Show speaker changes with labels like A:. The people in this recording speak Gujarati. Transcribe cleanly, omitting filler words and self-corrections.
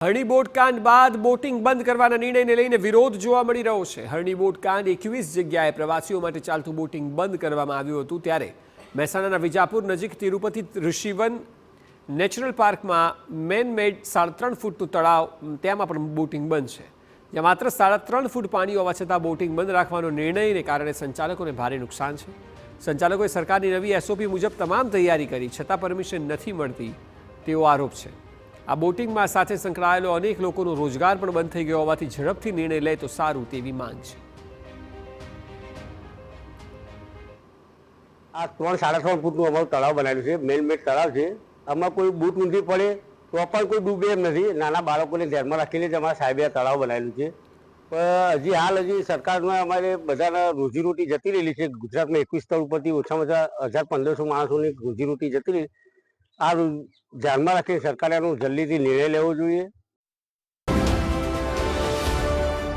A: હરણી બોટ કાંડ બાદ બોટિંગ બંધ કરવાના નિર્ણયને લઈને વિરોધ જોવા મળી રહ્યો છે। હરણી બોટ કાંડ 21 જગ્યાએ પ્રવાસીઓ માટે ચાલતું બોટિંગ બંધ કરવામાં આવ્યું હતું, ત્યારે મહેસાણાના વિજાપુર નજીક તિરુપતિ ઋષિવન નેચરલ પાર્કમાં મેન મેડ 3.5 ફૂટનું તળાવ, તેમાં પણ બોટિંગ બંધ છે, જ્યાં માત્ર 3.5 ફૂટ પાણી હોવા છતાં બોટિંગ બંધ રાખવાનો નિર્ણયને કારણે સંચાલકોને ભારે નુકસાન છે। સંચાલકોએ સરકારની નવી SOP મુજબ તમામ તૈયારી કરી છતાં પરમિશન નથી મળતી તેવો આરોપ છે। આ બોટિંગમાં સાથે સંકળાયેલો અનેક લોકોનો રોજગાર પણ બંધ થઈ ગયો હોવાથી ઝડપથી નિર્ણય લે તો સારું તેવી માંગ છે।
B: આ 3.5 ફૂટનું અમારું તળાવ બનાવેલું છે, મેન મેડ તળાવ છે। આમાં કોઈ બૂટ ઊંધી પડે તો પણ કોઈ ડૂબે એમ નથી। નાના બાળકોને ધ્યાનમાં રાખીને જ અમારા સાહેબે આ તળાવ બનાવેલું છે, પણ હજી સરકારમાં અમારે બધાના રોજીરોટી જતી રહેલી છે। ગુજરાતમાં 21 સ્થળ ઉપરથી ઓછામાં ઓછા 1500 માણસોની રોજીરોટી જતી રહી। આ ધ્યાનમાં રાખીને સરકારે આનો જલ્દીથી નિર્ણય લેવો જોઈએ।